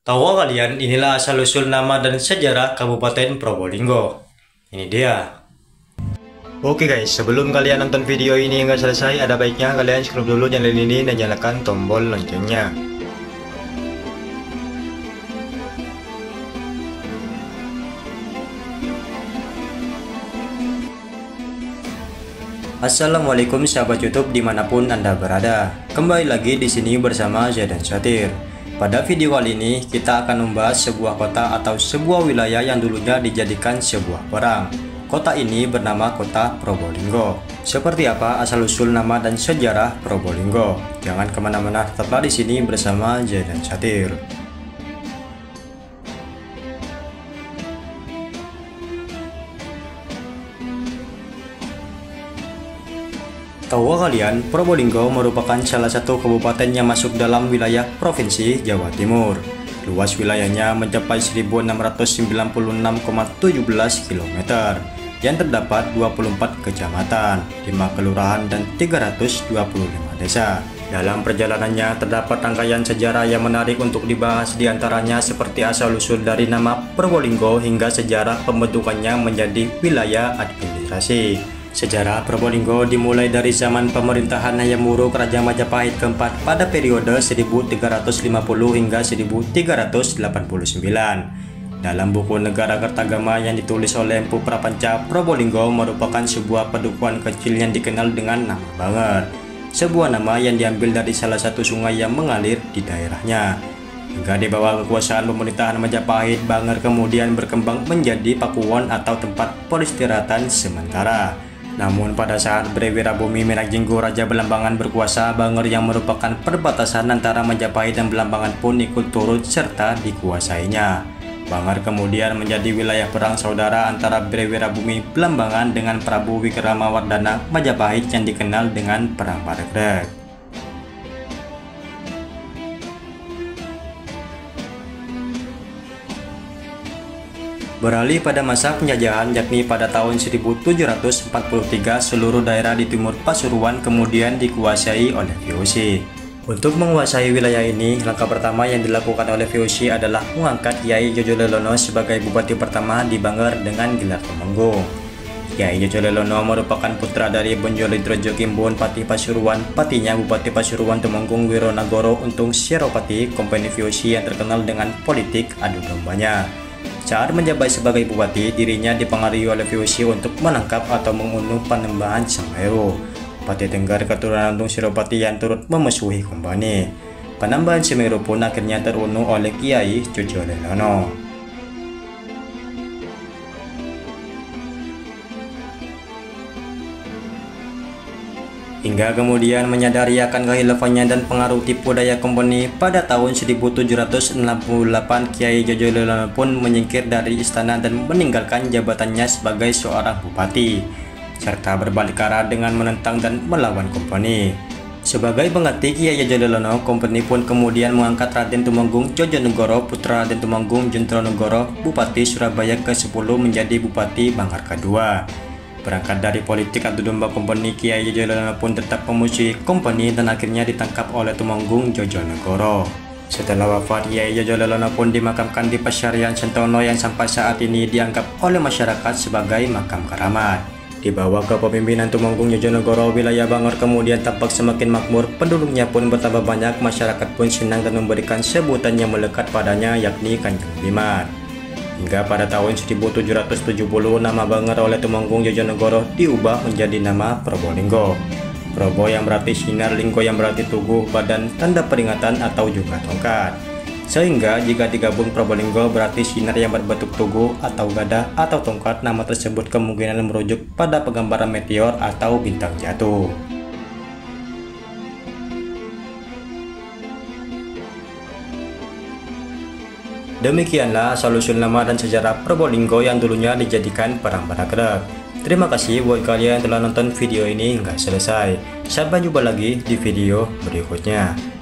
Tahu kalian, inilah asal-usul nama dan sejarah Kabupaten Probolinggo. Ini dia. Oke guys, sebelum kalian nonton video ini hingga selesai, ada baiknya kalian subscribe dulu channel ini dan nyalakan tombol loncengnya. Assalamualaikum sahabat YouTube dimanapun Anda berada. Kembali lagi di sini bersama Zaidan Satir. Pada video kali ini kita akan membahas sebuah kota atau sebuah wilayah yang dulunya dijadikan sebuah perang. Kota ini bernama Kota Probolinggo. Seperti apa asal-usul nama dan sejarah Probolinggo? Jangan kemana-mana, tetaplah di sini bersama Zaidan Satir. Tahu kalian, Probolinggo merupakan salah satu kabupaten yang masuk dalam wilayah Provinsi Jawa Timur. Luas wilayahnya mencapai 1696,17 km, yang terdapat 24 kecamatan, 5 kelurahan, dan 325 desa. Dalam perjalanannya terdapat rangkaian sejarah yang menarik untuk dibahas, diantaranya seperti asal-usul dari nama Probolinggo hingga sejarah pembentukannya menjadi wilayah administrasi. Sejarah Probolinggo dimulai dari zaman pemerintahan Hayam Wuruk Raja Majapahit keempat pada periode 1350 hingga 1389. Dalam buku Negara Kertagama yang ditulis oleh Empu Prapanca, Probolinggo merupakan sebuah padukuhan kecil yang dikenal dengan nama Banger, sebuah nama yang diambil dari salah satu sungai yang mengalir di daerahnya. Hingga di bawah kekuasaan pemerintahan Majapahit, Banger kemudian berkembang menjadi pakuwon atau tempat peristirahatan sementara. Namun pada saat Brewirabumi Menanjinggo Raja Belambangan berkuasa, Banger yang merupakan perbatasan antara Majapahit dan Belambangan pun ikut turut serta dikuasainya. Banger kemudian menjadi wilayah perang saudara antara Brewirabumi Belambangan dengan Prabu Wikramawardhana Majapahit yang dikenal dengan Perang Parekrek. Beralih pada masa penjajahan, yakni pada tahun 1743, seluruh daerah di timur Pasuruan kemudian dikuasai oleh VOC. Untuk menguasai wilayah ini, langkah pertama yang dilakukan oleh VOC adalah mengangkat Kiai Jojolelono sebagai bupati pertama di Banger dengan gelar Tumenggung. Kiai Jojolelono merupakan putra dari Bonjolidrojo Kimbun Pati Pasuruan. Patinya Bupati Pasuruan Tumenggung Wironagoro Untung Syeropati, kompeni VOC yang terkenal dengan politik adu dombanya. Saat menjabat sebagai bupati, dirinya dipengaruhi oleh VOC untuk menangkap atau membunuh Panembahan Semeru, Pati Tenggar keturunan Untung Syeropati yang turut memusuhi kompeni. Panembahan Semeru pun akhirnya terbunuh oleh Kiai Jojolelono. Hingga kemudian menyadari akan kehilafannya dan pengaruh tipu daya kompeni, pada tahun 1768 Kiai Jojolelono pun menyingkir dari istana dan meninggalkan jabatannya sebagai seorang bupati, serta berbalik arah dengan menentang dan melawan kompeni. Sebagai pengganti Kiai Jojolelono, kompeni pun kemudian mengangkat Raden Tumenggung Jojonegoro, putra Raden Tumenggung Jontronegoro, Bupati Surabaya ke-10 menjadi Bupati Banger kedua. Berangkat dari politik adu domba kompeni, Kiai Jojolelono pun tetap memusuhi kompeni dan akhirnya ditangkap oleh Tumenggung Jojonegoro. Setelah wafat, Kiai Jojolelono pun dimakamkan di Pasyarian Sentono yang sampai saat ini dianggap oleh masyarakat sebagai makam keramat. Di bawah kepemimpinan Tumenggung Jojonegoro, wilayah Banger kemudian tampak semakin makmur, penduduknya pun bertambah banyak, masyarakat pun senang dan memberikan sebutan yang melekat padanya, yakni Kanjeng Dimat. Hingga pada tahun 1770 nama Banger oleh Tumenggung Jojonegoro diubah menjadi nama Probolinggo. Probo yang berarti sinar, linggo yang berarti tugu, badan, tanda peringatan atau juga tongkat. Sehingga jika digabung Probolinggo berarti sinar yang berbentuk tugu atau gada atau tongkat, nama tersebut kemungkinan merujuk pada penggambaran meteor atau bintang jatuh. Demikianlah asal-usul nama dan sejarah Probolinggo yang dulunya dijadikan perang Parekrek. Terima kasih buat kalian yang telah nonton video ini hingga selesai. Sampai jumpa lagi di video berikutnya.